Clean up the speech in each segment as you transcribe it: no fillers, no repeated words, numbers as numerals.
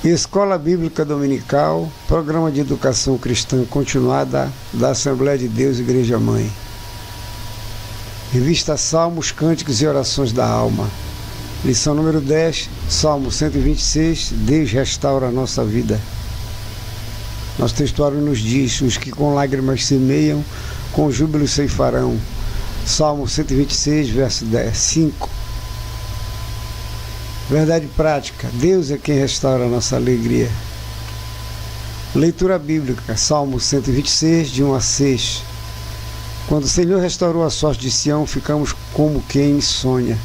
Escola Bíblica Dominical, Programa de Educação Cristã Continuada da Assembleia de Deus Igreja Mãe. Revista Salmos, Cânticos e Orações da Alma. Lição número 10, Salmo 126, Deus restaura a nossa vida. Nosso textuário nos diz: os que com lágrimas semeiam, com júbilo ceifarão. Salmo 126, verso 5. Verdade prática: Deus é quem restaura a nossa alegria. Leitura bíblica, Salmo 126, de 1 a 6. Quando o Senhor restaurou a sorte de Sião, ficamos como quem sonha.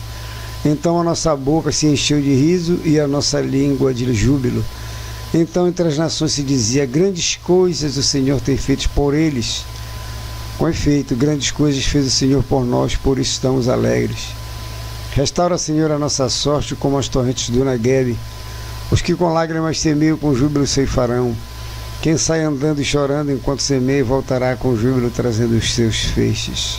Então a nossa boca se encheu de riso e a nossa língua de júbilo. Então entre as nações se dizia: grandes coisas o Senhor tem feito por eles. Com efeito, grandes coisas fez o Senhor por nós, por isso estamos alegres. Restaura, Senhor, a nossa sorte como as torrentes do Neguebe. Os que com lágrimas semeiam, com júbilo ceifarão. Quem sai andando e chorando enquanto semeia, voltará com júbilo trazendo os seus feixes.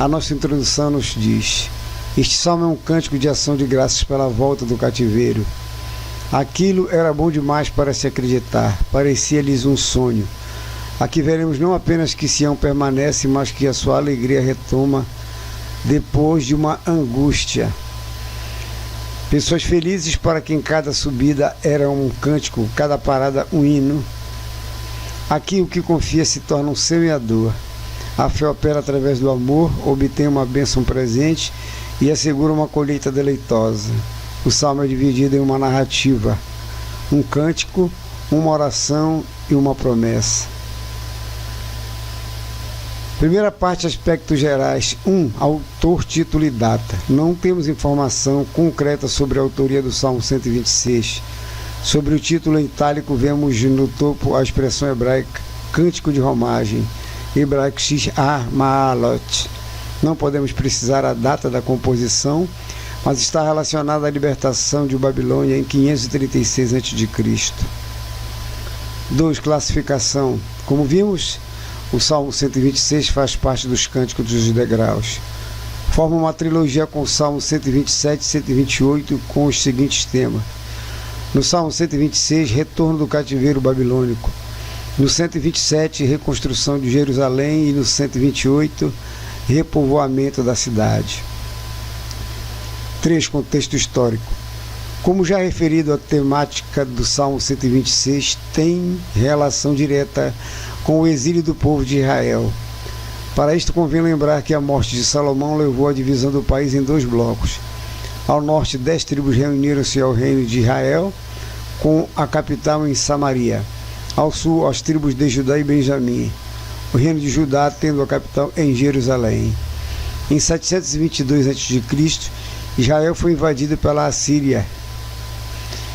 A nossa introdução nos diz: este salmo é um cântico de ação de graças pela volta do cativeiro. Aquilo era bom demais para se acreditar, parecia-lhes um sonho. Aqui veremos não apenas que Sião permanece, mas que a sua alegria retoma depois de uma angústia. Pessoas felizes para quem cada subida era um cântico, cada parada um hino. Aqui o que confia se torna um semeador. A fé opera através do amor, obtém uma bênção presente e assegura uma colheita deleitosa. O salmo é dividido em uma narrativa, um cântico, uma oração e uma promessa. Primeira parte, aspectos gerais. 1. Autor, título e data. Não temos informação concreta sobre a autoria do Salmo 126. Sobre o título em itálico, vemos no topo a expressão hebraica Cântico de Romagem, hebraico Shir Ma'alot. Não podemos precisar a data da composição, mas está relacionada à libertação de Babilônia em 536 a.C. 2. Classificação. Como vimos, o Salmo 126 faz parte dos Cânticos dos Degraus. Forma uma trilogia com o Salmo 127 e 128 com os seguintes temas. No Salmo 126, retorno do cativeiro babilônico. No 127, reconstrução de Jerusalém. E no 128, repovoamento da cidade. 3. Contexto histórico. Como já referido, a temática do Salmo 126 tem relação direta com o exílio do povo de Israel. Para isto convém lembrar que a morte de Salomão levou à divisão do país em 2 blocos. Ao norte, 10 tribos reuniram-se ao reino de Israel, com a capital em Samaria. Ao sul, as tribos de Judá e Benjamim, o reino de Judá tendo a capital em Jerusalém. Em 722 a.C., Israel foi invadido pela Assíria.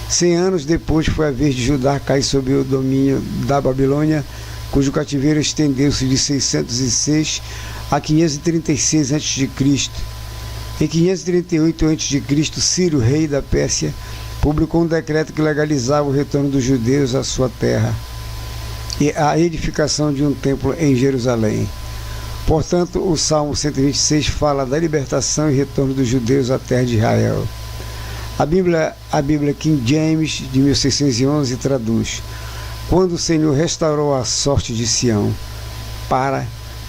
100 anos depois foi a vez de Judá cair sob o domínio da Babilônia, cujo cativeiro estendeu-se de 606 a 536 a.C. Em 538 a.C., Ciro, rei da Pérsia, publicou um decreto que legalizava o retorno dos judeus à sua terra e a edificação de um templo em Jerusalém. Portanto, o Salmo 126 fala da libertação e retorno dos judeus à terra de Israel. A Bíblia King James, de 1611, traduz: quando o Senhor restaurou a sorte de Sião, para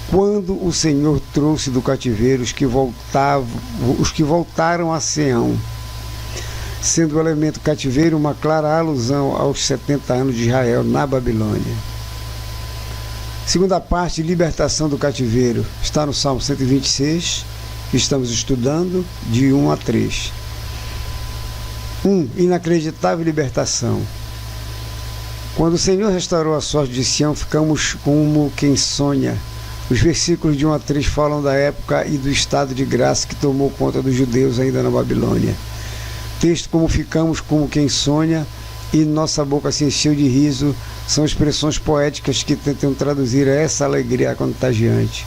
quando o Senhor trouxe do cativeiro os que voltaram a Sião, sendo o elemento cativeiro uma clara alusão aos 70 anos de Israel na Babilônia. Segunda parte, libertação do cativeiro, está no Salmo 126, que estamos estudando, de 1 a 3. 1. Inacreditável libertação. Quando o Senhor restaurou a sorte de Sião, ficamos como quem sonha. Os versículos de 1 a 3 falam da época e do estado de graça que tomou conta dos judeus ainda na Babilônia. Texto como ficamos como quem sonha e nossa boca se encheu de riso são expressões poéticas que tentam traduzir essa alegria contagiante.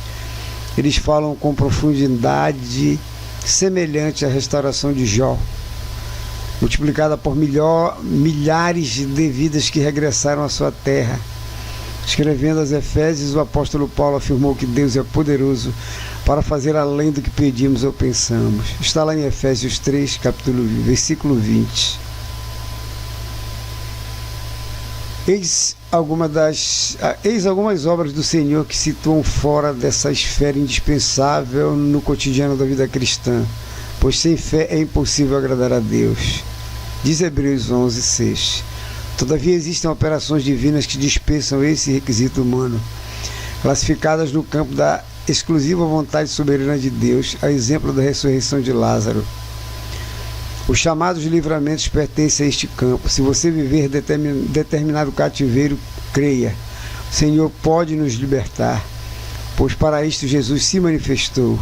Eles falam com profundidade semelhante à restauração de Jó, multiplicada por milhares de vidas que regressaram à sua terra. Escrevendo aos Efésios, o apóstolo Paulo afirmou que Deus é poderoso para fazer além do que pedimos ou pensamos. Está lá em Efésios 3, versículo 20. Eis algumas obras do Senhor que situam fora dessa esfera indispensável no cotidiano da vida cristã, pois sem fé é impossível agradar a Deus. Diz Hebreus 11:6. Todavia existem operações divinas que dispensam esse requisito humano, classificadas no campo da exclusiva vontade soberana de Deus, a exemplo da ressurreição de Lázaro. Os chamados livramentos pertencem a este campo. Se você viver determinado cativeiro, creia. O Senhor pode nos libertar, pois para isto Jesus se manifestou,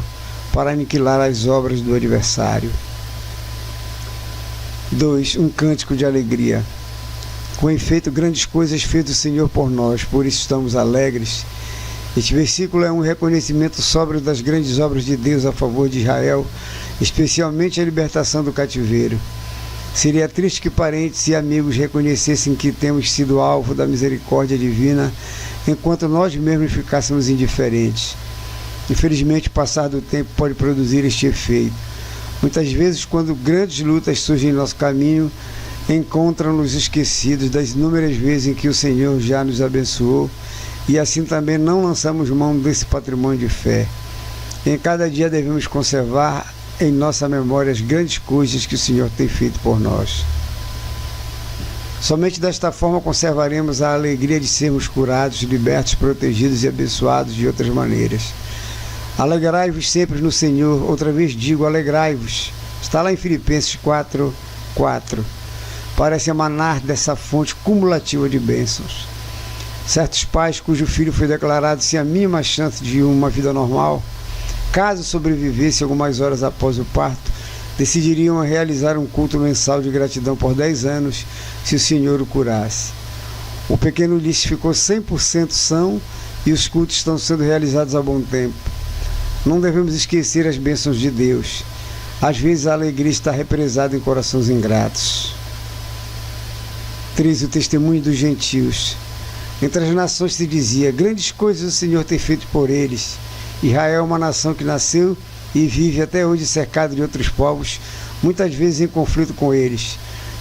para aniquilar as obras do adversário. 2. Um cântico de alegria. Com efeito, grandes coisas fez o Senhor por nós, por isso estamos alegres. Este versículo é um reconhecimento sóbrio das grandes obras de Deus a favor de Israel, especialmente a libertação do cativeiro. Seria triste que parentes e amigos reconhecessem que temos sido alvo da misericórdia divina, enquanto nós mesmos ficássemos indiferentes. Infelizmente, o passar do tempo pode produzir este efeito. Muitas vezes, quando grandes lutas surgem em nosso caminho, encontram-nos esquecidos das inúmeras vezes em que o Senhor já nos abençoou, e assim também não lançamos mão desse patrimônio de fé. Em cada dia devemos conservar em nossa memória as grandes coisas que o Senhor tem feito por nós. Somente desta forma conservaremos a alegria de sermos curados, libertos, protegidos e abençoados de outras maneiras. Alegrai-vos sempre no Senhor. Outra vez digo, alegrai-vos. Está lá em Filipenses 4:4. Parece emanar dessa fonte cumulativa de bênçãos. Certos pais cujo filho foi declarado sem a mínima chance de uma vida normal, caso sobrevivesse algumas horas após o parto, decidiriam realizar um culto mensal de gratidão por 10 anos se o Senhor o curasse. O pequeno Ulisses ficou 100% são e os cultos estão sendo realizados há bom tempo. Não devemos esquecer as bênçãos de Deus. Às vezes a alegria está represada em corações ingratos. 3. O testemunho dos gentios. Entre as nações se dizia, grandes coisas o Senhor tem feito por eles. Israel é uma nação que nasceu e vive até hoje cercada de outros povos, muitas vezes em conflito com eles.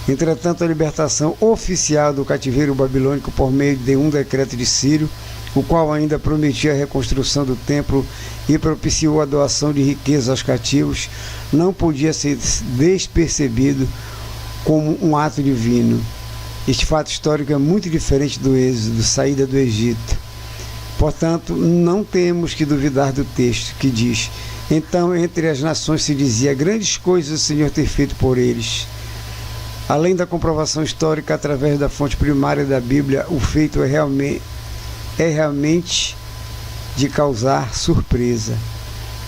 Entretanto, a libertação oficial do cativeiro babilônico por meio de um decreto de Ciro, o qual ainda prometia a reconstrução do templo e propiciou a doação de riquezas aos cativos, não podia ser despercebido como um ato divino. Este fato histórico é muito diferente do êxodo, saída do Egito. Portanto, não temos que duvidar do texto que diz, então entre as nações se dizia, grandes coisas o Senhor tem feito por eles. Além da comprovação histórica através da fonte primária da Bíblia, o feito é realmente de causar surpresa.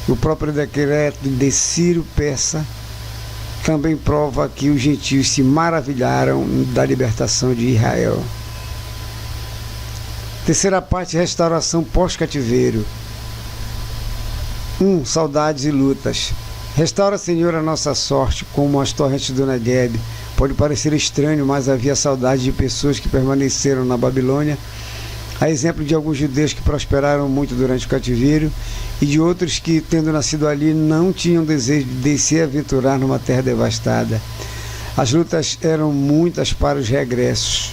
O próprio decreto de Ciro Persa também prova que os gentios se maravilharam da libertação de Israel. Terceira parte, restauração pós-cativeiro. 1. Saudades e lutas. Restaura, Senhor, a nossa sorte, como as torrentes do Negueb. Pode parecer estranho, mas havia saudade de pessoas que permaneceram na Babilônia, a exemplo de alguns judeus que prosperaram muito durante o cativeiro e de outros que, tendo nascido ali, não tinham desejo de se aventurar numa terra devastada. As lutas eram muitas para os regressos.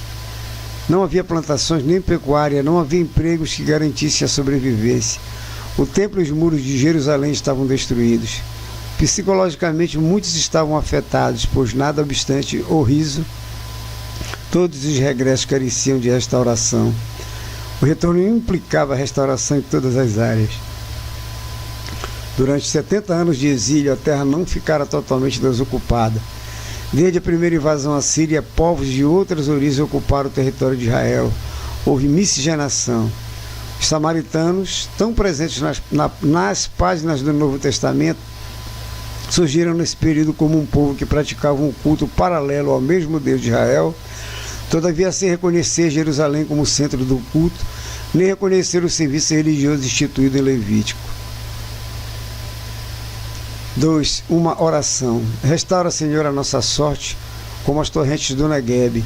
Não havia plantações nem pecuária, não havia empregos que garantissem a sobrevivência. O templo e os muros de Jerusalém estavam destruídos. Psicologicamente, muitos estavam afetados, pois, nada obstante o riso, todos os regressos careciam de restauração. O retorno implicava a restauração em todas as áreas. Durante 70 anos de exílio, a terra não ficara totalmente desocupada. Desde a primeira invasão assíria, povos de outras origens ocuparam o território de Israel. Houve miscigenação. Os samaritanos, tão presentes nas páginas do Novo Testamento, surgiram nesse período como um povo que praticava um culto paralelo ao mesmo Deus de Israel. Todavia, sem reconhecer Jerusalém como centro do culto, nem reconhecer o serviço religioso instituído em Levítico. 2. Uma oração. Restaura, Senhor, a nossa sorte, como as torrentes do Negueb.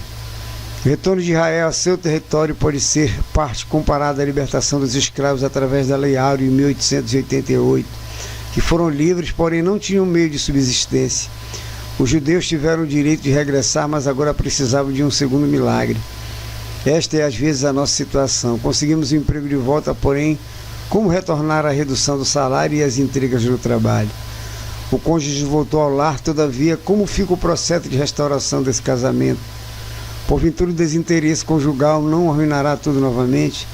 O retorno de Israel a seu território pode ser parte comparada à libertação dos escravos através da Lei Áurea em 1888, que foram livres, porém não tinham meio de subsistência. Os judeus tiveram o direito de regressar, mas agora precisavam de um segundo milagre. Esta é às vezes a nossa situação. Conseguimos o emprego de volta, porém, como retornar à redução do salário e às intrigas no trabalho? O cônjuge voltou ao lar, todavia, como fica o processo de restauração desse casamento? Porventura o desinteresse conjugal não arruinará tudo novamente?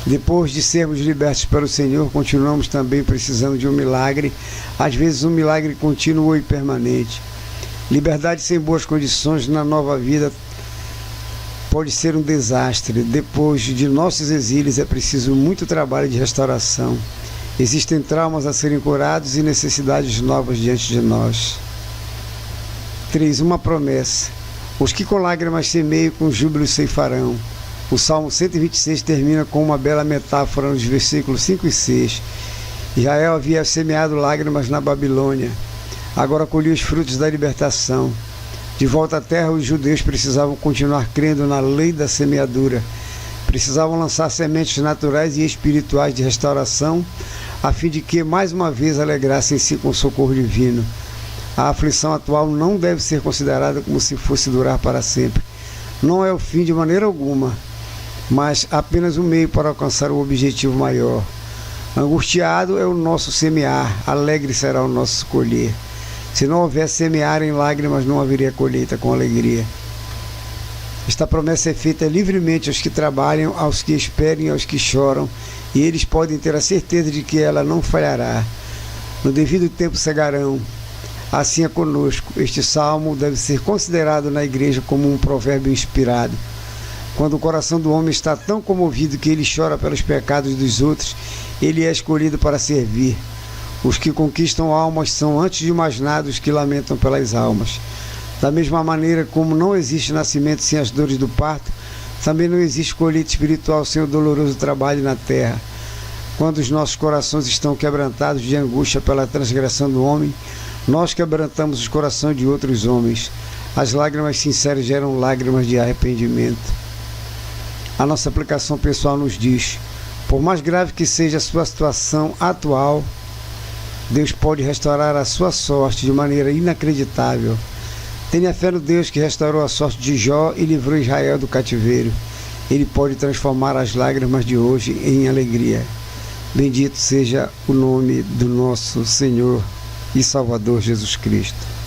Depois de sermos libertos pelo Senhor, continuamos também precisando de um milagre, às vezes um milagre contínuo e permanente. Liberdade sem boas condições na nova vida pode ser um desastre. Depois de nossos exílios é preciso muito trabalho de restauração. Existem traumas a serem curados e necessidades novas diante de nós. 3. Uma promessa. Os que com lágrimas semeiam, com júbilo ceifarão. O Salmo 126 termina com uma bela metáfora nos versículos 5 e 6. Israel havia semeado lágrimas na Babilônia. Agora colhia os frutos da libertação. De volta à terra, os judeus precisavam continuar crendo na lei da semeadura. Precisavam lançar sementes naturais e espirituais de restauração, a fim de que, mais uma vez, alegrassem-se com o socorro divino. A aflição atual não deve ser considerada como se fosse durar para sempre. Não é o fim de maneira alguma, mas apenas um meio para alcançar o objetivo maior. Angustiado é o nosso semear, alegre será o nosso colher. Se não houvesse semear em lágrimas, não haveria colheita com alegria. Esta promessa é feita livremente aos que trabalham, aos que esperam e aos que choram, e eles podem ter a certeza de que ela não falhará. No devido tempo cegarão. Assim é conosco. Este salmo deve ser considerado na igreja como um provérbio inspirado. Quando o coração do homem está tão comovido que ele chora pelos pecados dos outros, ele é escolhido para servir. Os que conquistam almas são, antes de mais nada, os que lamentam pelas almas. Da mesma maneira como não existe nascimento sem as dores do parto, também não existe colheita espiritual sem o doloroso trabalho na terra. Quando os nossos corações estão quebrantados de angústia pela transgressão do homem, nós quebrantamos os corações de outros homens. As lágrimas sinceras geram lágrimas de arrependimento. A nossa aplicação pessoal nos diz: por mais grave que seja a sua situação atual, Deus pode restaurar a sua sorte de maneira inacreditável. Tenha fé no Deus que restaurou a sorte de Jó e livrou Israel do cativeiro. Ele pode transformar as lágrimas de hoje em alegria. Bendito seja o nome do nosso Senhor e Salvador Jesus Cristo.